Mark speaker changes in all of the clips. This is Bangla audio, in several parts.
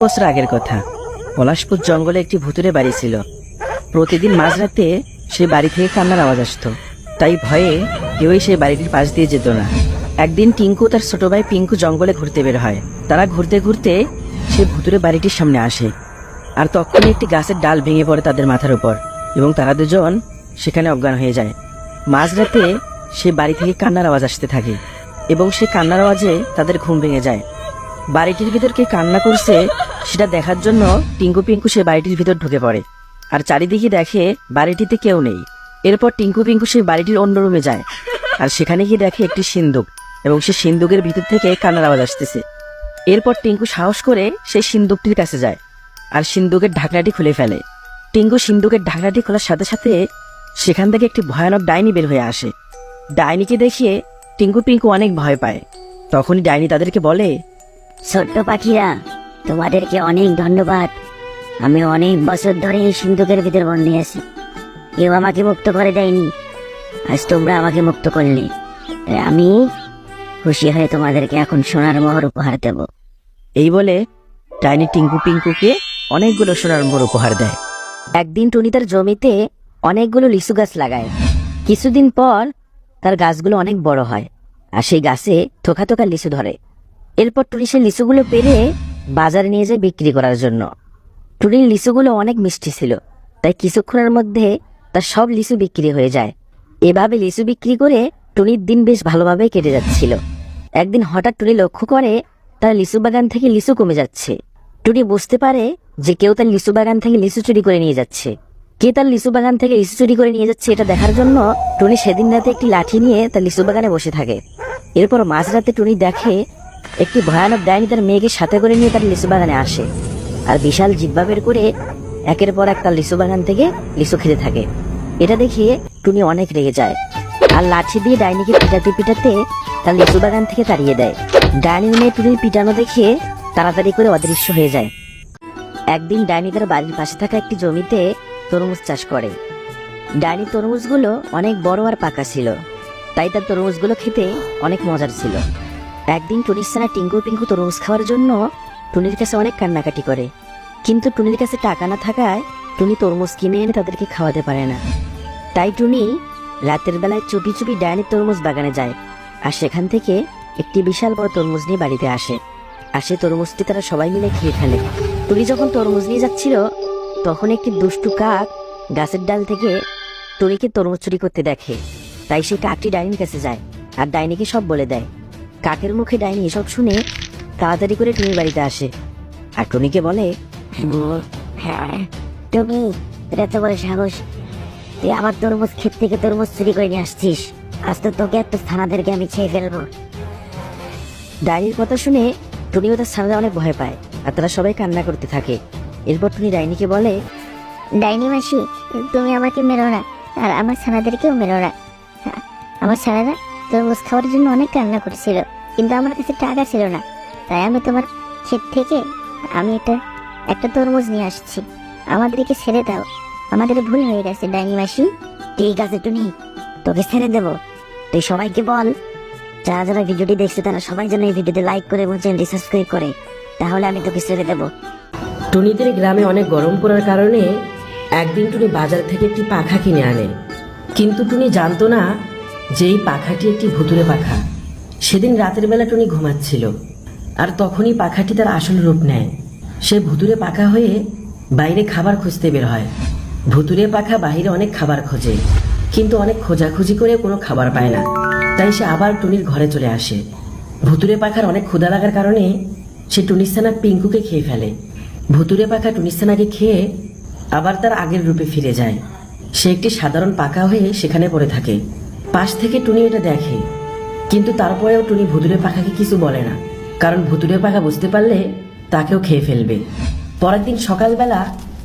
Speaker 1: বছর আগের কথা। পলাশপুর জঙ্গলে একটি ভুতুরে বাড়ি ছিল। প্রতিদিন মাঝরাতে সেই বাড়ি থেকে কান্নার আওয়াজ আসতো। তাই ভয়ে কেউই সেই বাড়িটির পাশ দিয়ে যেত না। একদিন টিঙ্কু তার ছোট ভাই পিঙ্কু জঙ্গলে ঘুরতে বের হয়। তারা ঘুরতে ঘুরতে সেই ভুতুরে বাড়িটির সামনে আসে, আর তখনই একটি গাছের ডাল ভেঙে পড়ে তাদের মাথার উপর এবং তারা দুজন সেখানে অজ্ঞান হয়ে যায়। মাঝরাতে সে বাড়ি থেকে কান্নার আওয়াজ আসতে থাকে এবং সেই কান্নার আওয়াজে তাদের ঘুম ভেঙে যায়। বাড়িটির ভিতর কে কান্না করছে সেটা দেখার জন্য টিঙ্কু পিঙ্কু সে বাড়িটির ভিতর ঢুকে পড়ে, আর চারিদিকে দেখে বাড়িটিতে কেউ নেই। এরপর টিঙ্কু পিঙ্কু সেই বাড়িটির অন্য রুমে যায়, আর সেখানে গিয়ে দেখে একটি সিন্দুক এবং সে সিন্দুকের ভিতর থেকে কান্নার আওয়াজ আসতেছে। এরপর টিঙ্কু সাহস করে সেই সিন্দুকটির কাছে যায় আর সিন্দুকের ঢাকনাটি খুলে ফেলে। টিঙ্কু সিন্দুকের ঢাকনাটি খোলার সাথে সাথে সেখান থেকে একটি ভয়ানক ডাইনি বের হয়ে আসে। ডাইনিকে দেখিয়ে টিঙ্কু পিঙ্কু অনেক ভয় পায়। তখনই ডাইনি তাদেরকে বলে,
Speaker 2: ছোট্ট পাখিরা, তোমাদেরকে অনেক ধন্যবাদ। আমি অনেক বছর ধরে এই সিন্ধুকের ভিতর বন্দি আছি, কেউ আমাকে মুক্ত করে দেয়নি। আজ তোমরা আমাকে মুক্ত করলে, তাই আমি খুশি হয়ে তোমাদেরকে এখন সোনার মোহর উপহার দেব।
Speaker 1: এই বলে ডাইনি টিঙ্কু পিঙ্কুকে অনেকগুলো সোনার মোহর উপহার দেয়। একদিন টুনি তার জমিতে অনেকগুলো লিচু গাছ লাগায়। কিছুদিন পর তার গাছগুলো অনেক বড় হয়, আর সেই গাছে থোকা থোকা লিচু ধরে। এরপর টুনি সেই লিচুগুলো পেরে বাজারে নিয়ে যায় বিক্রি করার জন্য। টুনির লিচুগুলো অনেক মিষ্টি ছিল, তাই কিছুক্ষণের মধ্যে তার সব লিচু বিক্রি হয়ে যায়। এভাবে লিচু বিক্রি করে টুনির দিন বেশ ভালোভাবে কেটে যাচ্ছিল। একদিন হঠাৎ টুনি লক্ষ্য করে তার লিচু বাগান থেকে লিচু কমে যাচ্ছে। টুনি বুঝতে পারে যে কেউ তার লিচু বাগান থেকে লিচু চুরি করে নিয়ে যাচ্ছে। কে তার লিচু বাগান থেকে লিচু চুরি করে নিয়ে যাচ্ছে এটা দেখার জন্য টুনি সেদিন রাতে একটি লাঠি নিয়ে তার লিচু বাগানে বসে থাকে। এরপর মাঝরাতে টুনি দেখে একটি ভয়ানক ডাইনি তার মেয়েকে সাথে করে নিয়ে তার লিচু বাগানে আসে, আর বিশাল জিহ্বা বের করে একের পর এক তার লিচু বাগান থেকে লিচু খেতে থাকে। এটা দেখে টুনি অনেক রেগে যায় আর লাঠি দিয়ে ডাইনিকে পিটাতে পিটাতে তার লিচু বাগান থেকে তাড়িয়ে দেয়। ডাইনির মেয়ে টুনির পিটানো দেখে তাড়াতাড়ি করে অদৃশ্য হয়ে যায়। একদিন ডাইনি তার বাড়ির পাশে থাকা একটি জমিতে তরমুজ চাষ করে। ডাইনি তরমুজগুলো অনেক বড় আর পাকা ছিল, তাই তার তরমুজগুলো খেতে অনেক মজার ছিল। একদিন টুনির ছানা টিঙ্কু পিঙ্কু তরমুজ খাওয়ার জন্য টুনির কাছে অনেক কান্নাকাটি করে, কিন্তু টুনির কাছে টাকা না থাকায় টুনি তরমুজ কিনে এনে তাদেরকে খাওয়াতে পারে না। তাই টুনি রাতের বেলায় চুপি চুপি ডাইনির তরমুজ বাগানে যায়, আর সেখান থেকে একটি বিশাল বড় তরমুজ নিয়ে বাড়িতে আসে। আর সে তরমুজটি তারা সবাই মিলে খেয়ে ফেলে। টুনি যখন তরমুজ নিয়ে যাচ্ছিল তখন একটি দুষ্টু কাক গাছের ডাল থেকে টুনিকে তরমুজ চুরি করতে দেখে। তাই সে কাকটি ডাইনির কাছে যায় আর ডাইনিকে সব বলে দেয়। কাকের মুখে ডাইনি এসব শুনে তাড়াতাড়ি করে টুনির বাড়িতে আসে আর টুনিকে বলে,
Speaker 2: হ্যাঁ, তুমি এত বড় সাহস, তুই আমার তরমুজ ক্ষেত থেকে তরমুজ চুরি করে নিয়ে আসছিস। আজ তো তোকে একটা ছানাদেরকে আমি খেয়ে ফেলবো।
Speaker 1: ডাইনির কথা শুনে টুনিও তার ছানাদের অনেক ভয় পায় আর তারা সবাই কান্না করতে থাকে। এরপর টুনি ডাইনিকে বলে,
Speaker 2: ডাইনি মাসি, তুমি আমাকে মেরো না, আর আমার ছানাদেরকেও মেরো না। আমার ছানারা তরমুজ খাওয়ার জন্য অনেক কান্না করছিল, কিন্তু আমার কাছে টাকা ছিল না, তাই আমি তোমার ক্ষেত থেকে আমি একটা তরমুজ নিয়ে আসছি। আমাদেরকে ছেড়ে দাও, আমাদের ভুল হয়ে গেছে ডাইনি মাসি। ঠিক আছে টুনি, তোকে ছেড়ে দেবো। তুই সবাইকে বল, যারা যারা ভিডিওটি দেখছে তারা সবাই যেন এই ভিডিওতে লাইক করে এবং চ্যানেলটি সাবস্ক্রাইব করে, তাহলে আমি তোকে ছেড়ে দেবো।
Speaker 1: টুনিদের গ্রামে অনেক গরম পড়ার কারণে একদিন টুনি বাজার থেকে একটি পাখা কিনে আনে, কিন্তু টুনি জানতো না যে এই পাখাটি একটি ভুতুরে পাখা। সেদিন রাতের বেলা টুনি ঘুমাচ্ছিল, আর তখনই পাখাটি তার আসল রূপ নেয়। সে ভুতুরে পাখা হয়ে বাইরে খাবার খুঁজতে বের হয়। ভুতুরে পাখা বাইরে অনেক খাবার খোঁজে, কিন্তু অনেক খোঁজাখুঁজি করে কোনো খাবার পায় না। তাই সে আবার টুনির ঘরে চলে আসে। ভুতুরে পাখার অনেক ক্ষুধা লাগার কারণে সে টুনির ছানা পিঙ্কুকে খেয়ে ফেলে। ভুতুরে পাখা টুনির ছানাকে খেয়ে আবার তার আগের রূপে ফিরে যায়। সে একটি সাধারণ পাখা হয়ে সেখানে পড়ে থাকে। পাশ থেকে টুনি এটা দেখে, কিন্তু তারপরেও টুনি ভুতুরে পাখাকে কিছু বলে না, কারণ ভুতুরে পাখা বুঝতে পারলে তাকেও খেয়ে ফেলবে। পরের দিন সকালবেলা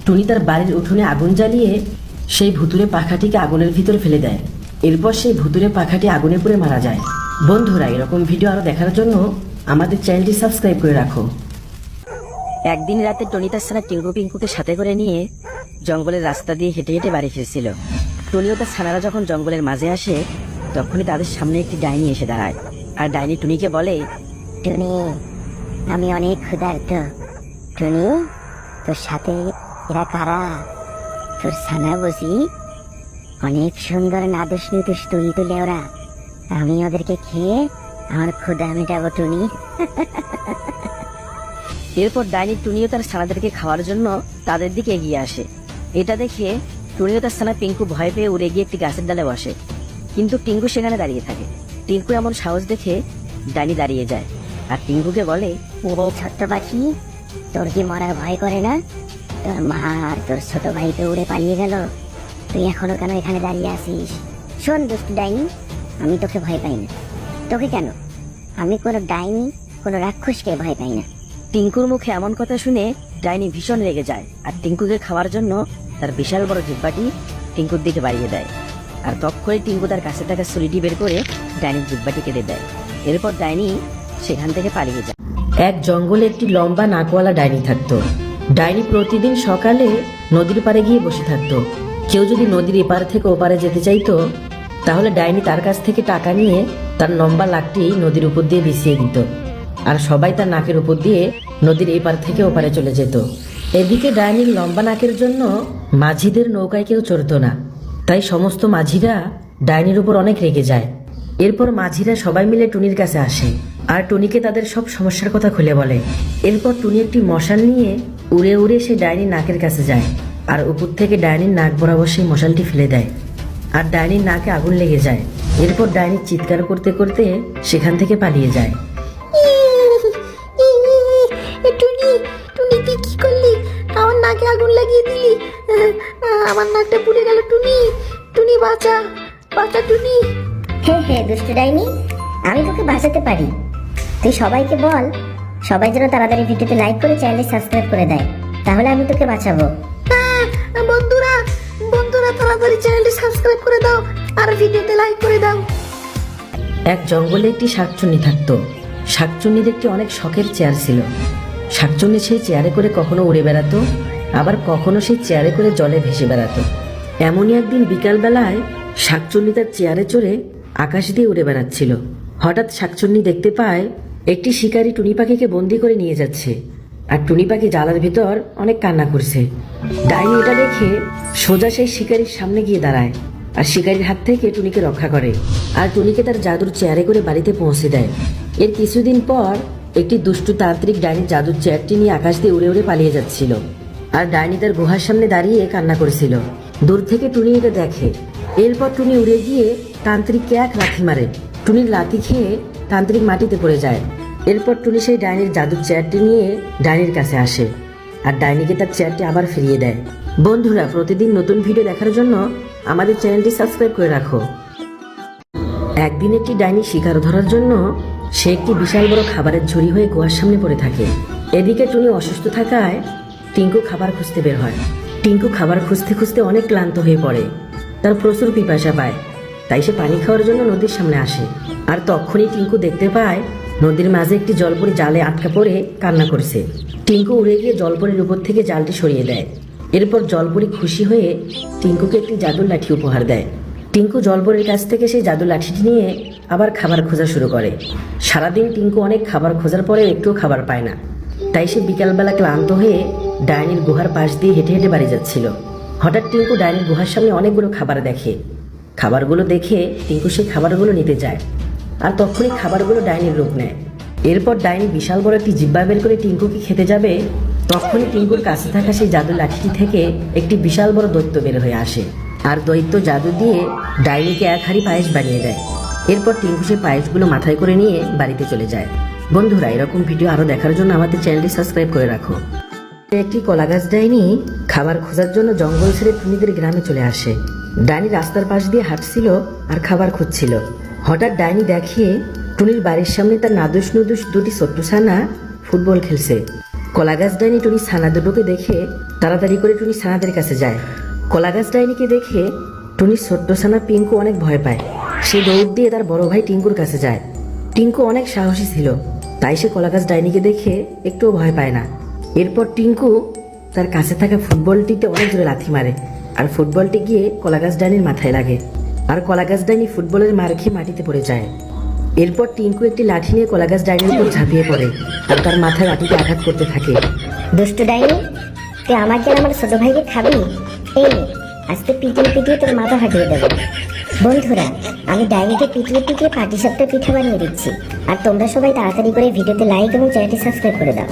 Speaker 1: টুনি তার বাড়ির উঠোনে আগুন জ্বালিয়ে সেই ভুতুরে পাখাটিকে আগুনের ভিতর ফেলে দেয়। এরপর সেই ভুতুরে পাখাটি আগুনে পুড়ে মারা যায়। বন্ধুরা, এরকম ভিডিও আরো দেখার জন্য আমাদের চ্যানেলটি সাবস্ক্রাইব করে রাখো। একদিন রাতে টনি তার ছানা টিঙ্কু পিঙ্কুকে সাথে করে নিয়ে জঙ্গলের রাস্তা দিয়ে হেঁটে হেঁটে বাড়ি ফিরছিল। টনিও তার ছানারা যখন জঙ্গলের মাঝে আসে তখনই তাদের সামনে একটি ডাইনি এসে দাঁড়ায়, আর ডাইনি টুনিকে বলে,
Speaker 2: টুনি, আমি অনেক ক্ষুধার্ত, টুনি, তোর সাথে এরা কারা? তোর ছানা বুঝি? অনেক সুন্দর নাদুস নুদুস তুলি তুলে ওরা। আমি ওদেরকে খেয়ে আমার ক্ষুধা মেটাবো টুনি।
Speaker 1: এরপর ডাইনি টুনিও তার ছানাদেরকে খাওয়ার জন্য তাদের দিকে এগিয়ে আসে। এটা দেখে টুনিও তার ছানা পিঙ্কু ভয় পেয়ে উড়ে গিয়ে একটি গাছের ডালে বসে, কিন্তু টিঙ্কু সেখানে দাঁড়িয়ে থাকে। টিঙ্কু এমন সাহস দেখে ডাইনি দাঁড়িয়ে যায় আর টিঙ্কুকে বলে,
Speaker 2: রে ছোট্ট পাখি, তোর কি মরার ভয় করে না? তোর মা আর তোর ছোট ভাই তো উড়ে পালিয়ে গেল, তুই এখনো কেন এখানে দাঁড়িয়ে আছিস? শোন দুষ্টু ডাইনি, আমি তোকে ভয় পাই না। তোকে কেন? আমি কোনো ডাইনি, কোনো রাক্ষসকে ভয় পাই না।
Speaker 1: টিঙ্কুর মুখে এমন কথা শুনে ডাইনি ভীষণ রেগে যায় আর টিঙ্কুকে খাওয়ার জন্য তার বিশাল বড় জিহ্বাটি টিঙ্কুর দিকে বাড়িয়ে দেয়। আর তক্ষণে টিঙ্কু তার কাছে থাকা ছুরিটি বের করে ডাইনির জিহ্বাটি কেটে দেয়। এরপর ডাইনি সেখান থেকে পালিয়ে যায়। এক জঙ্গলে একটি লম্বা নাকওয়ালা ডাইনি থাকতো। ডাইনি প্রতিদিন সকালে নদীর পাড়ে গিয়ে বসে থাকতো। কেউ যদি নদীর এপার থেকে ওপারে যেতে চাইতো, তাহলে ডাইনি তার কাছ থেকে টাকা নিয়ে তার লম্বা লাকটি নদীর উপর দিয়ে বিছিয়ে দিত, আর সবাই তার নাকের উপর দিয়ে নদীর এপার থেকে ওপারে চলে যেত। এদিকে ডাইনির লম্বা নাকের জন্য মাঝিদের নৌকায় কেউ চড়তো না, তাই সমস্ত মাঝিরা ডাইনির উপর অনেক রেগে যায়। এরপর মাঝিরা সবাই মিলে টুনির কাছে আসে আর টুনিকে তাদের সব সমস্যার কথা খুলে বলে। এরপর টুনি একটি মশাল নিয়ে উড়ে উড়ে সে ডাইনির নাকের কাছে যায় আর উপর থেকে ডাইনির নাক বরাবর সেই মশালটি ফেলে দেয়, আর ডাইনির নাকে আগুন লেগে যায়। এরপর ডাইনি চিৎকার করতে করতে সেখান থেকে পালিয়ে যায়।
Speaker 3: টুনি, টুনি তুই কি করলি? আমার নাকে আগুন লাগিয়ে দিলি। আমার নাকটা পুড়ে গেল। টুনি, টুনি বাঁচা, বাঁচা টুনি।
Speaker 2: হে হে দুষ্টু ডাইনি, আমি তোকে বাঁচাতে পারি। তুই সবাইকে বল, সবাই যেন তাড়াতাড়ি ভিডিওতে লাইক করে চ্যানেলটি সাবস্ক্রাইব করে দেয়, তাহলে আমি তোকে বাঁচাবো।
Speaker 3: বন্ধুরা, বন্ধুরা তাড়াতাড়ি চ্যানেলটি সাবস্ক্রাইব করে দাও আর ভিডিওতে লাইক করে দাও।
Speaker 1: এক জঙ্গলে একটি শাকচুন্নি থাকতো। শাকচুন্নির একটি অনেক শখের চেয়ার ছিল। শাকচুন্নি সেই চেয়ারে করে কখনো উড়ে বেড়াতো, আবার কখনো সেই চেয়ারে করে জলে ভেসে বেড়াতো। এমনই একদিন বিকালবেলায় শাকচুন্নি তার চেয়ারে চড়ে আকাশ দিয়ে উড়ে বেড়াচ্ছিল। হঠাৎ শাকচুন্নি দেখতে পায় একটি শিকারী টুনি পাখিকে বন্দি করে নিয়ে যাচ্ছে, আর টুনি পাখি জালার ভিতর অনেক কান্না করছে। ডাইনি এটা দেখে সোজা সেই শিকারীর সামনে গিয়ে দাঁড়ায় আর শিকারীর হাত থেকে টুনিকে রক্ষা করে, আর টুনিকে তার জাদুর চেয়ারে করে বাড়িতে পৌঁছে দেয়। এর কিছুদিন পর একটি দুষ্টু তান্ত্রিক ডাইনির জাদুর চেয়ারটি নিয়ে আকাশ দিয়ে উড়ে উড়ে পালিয়ে যাচ্ছিল, আর ডাইনি তার গুহার সামনে দাঁড়িয়ে কান্না করেছিল। দূর থেকে টুনি এটা দেখে। এরপর টুনি উড়ে গিয়ে তান্ত্রিককে এক লাথি মারে। টুনির লাথি খেয়ে তান্ত্রিক মাটিতে পড়ে যায়। এরপর টুনি সেই ডাইনির জাদুর চেয়ারটি নিয়ে ডাইনির কাছে আসে আর ডাইনিকে তার চেয়ারটি আবার ফিরিয়ে দেয়। বন্ধুরা, প্রতিদিন নতুন ভিডিও দেখার জন্য আমাদের চ্যানেলটি সাবস্ক্রাইব করে রাখো। একদিন একটি ডাইনি শিকার ধরার জন্য সে একটি বিশাল বড় খাবারের ঝুড়ি হয়ে গুহার সামনে পড়ে থাকে। এদিকে টুনি অসুস্থ থাকায় টিঙ্কু খাবার খুঁজতে বের হয়। টিঙ্কু খাবার খুঁজতে খুঁজতে অনেক ক্লান্ত হয়ে পড়ে। তার প্রচুর পিপাসা পায়, তাই সে পানি খাওয়ার জন্য নদীর সামনে আসে। আর তখনই টিঙ্কু দেখতে পায় নদীর মাঝে একটি জলপরি জালে আটকা পড়ে কান্না করছে। টিঙ্কু উড়ে গিয়ে জলপরির উপর থেকে জালটি সরিয়ে দেয়। এরপর জলপরি খুশি হয়ে টিঙ্কুকে একটি জাদুর লাঠি উপহার দেয়। টিঙ্কু জলপরির কাছ থেকে সেই জাদুর লাঠিটি নিয়ে আবার খাবার খোঁজা শুরু করে। সারাদিন টিঙ্কু অনেক খাবার খোঁজার পরেও একটুও খাবার পায় না, তাই সে বিকালবেলা ক্লান্ত হয়ে ডাইনির গুহার পাশ দিয়ে হেঁটে হেঁটে বাড়ি যাচ্ছিল। হঠাৎ টিঙ্কু ডাইনির গুহার সামনে অনেকগুলো খাবার দেখে। খাবারগুলো দেখে টিঙ্কু সেই খাবারগুলো নিতে যায়, আর তখনই খাবারগুলো ডাইনির রূপ নেয়। এরপর ডাইনি বিশাল বড় একটি জিহ্বা বের করে টিঙ্কুকে খেতে যাবে, তখনই টিঙ্কুর কাছে থাকা সেই জাদুর লাঠিটি থেকে একটি বিশাল বড় দৈত্য বের হয়ে আসে, আর দৈত্য জাদু দিয়ে ডাইনিকে এক হাঁড়ি পায়েস বানিয়ে দেয়। এরপর টিঙ্কু সেই পায়েসগুলো মাথায় করে নিয়ে বাড়িতে চলে যায়। বন্ধুরা, এরকম ভিডিও আরো দেখার জন্য আমাদের চ্যানেলটি সাবস্ক্রাইব করে রাখো। একটি কলাগাছ ডাইনি খাবার খোঁজার জন্য জঙ্গল ছেড়ে টুনিদের গ্রামে চলে আসে। ডাইনি রাস্তার পাশ দিয়ে হাঁটছিল আর খাবার খুঁজছিল। হঠাৎ ডাইনি দেখে টুনির বাড়ির সামনে তার নাদুস নুদুস দুটি ছোট্ট ছানা ফুটবল খেলছে। কলাগাছ ডাইনি টুনির ছানা দুটোকে দেখে তাড়াতাড়ি করে টুনি ছানাদের কাছে যায়। কলাগাছ ডাইনিকে দেখে টুনির ছোট্ট ছানা পিঙ্কু অনেক ভয় পায়। সে দৌড় দিয়ে তার বড় ভাই টিঙ্কুর কাছে যায়। টিঙ্কু অনেক সাহসী ছিল, তাই সে কলাগাছ ডাইনিকে দেখে একটুও ভয় পায় না। এরপর টিঙ্কু তার কাছে থাকা ফুটবলটিতে অনেক জোরে লাথি মারে, আর ফুটবলটি গিয়ে কলাগাছ ডাইনির মাথায় লাগে, আর কলাগাছ ডাইনি ফুটবলের মার খেয়ে মাটিতে পড়ে যায়। এরপর টিঙ্কু একটি লাঠি নিয়ে কলাগাছ ডাইনির উপর ঝাঁপিয়ে পড়ে আর তার মাথায় লাঠিতে আঘাত করতে থাকে।
Speaker 2: দুষ্টু ডাইনি, তুই আমাকে আর আমার ছোট ভাইকে খাবি? এই নে, আজকে পিটিয়ে পিটিয়ে তোর মাথা ফাটিয়ে দেবো। বন্ধুরা, আমি ডাইনিকে পিটিয়ে পিটিয়ে পাটিসাপটা পিঠা বানিয়ে দিচ্ছি। আর তোমরা সবাই তাড়াতাড়ি করে ভিডিওতে লাইক এবং চ্যানেলটি সাবস্ক্রাইব করে দাও।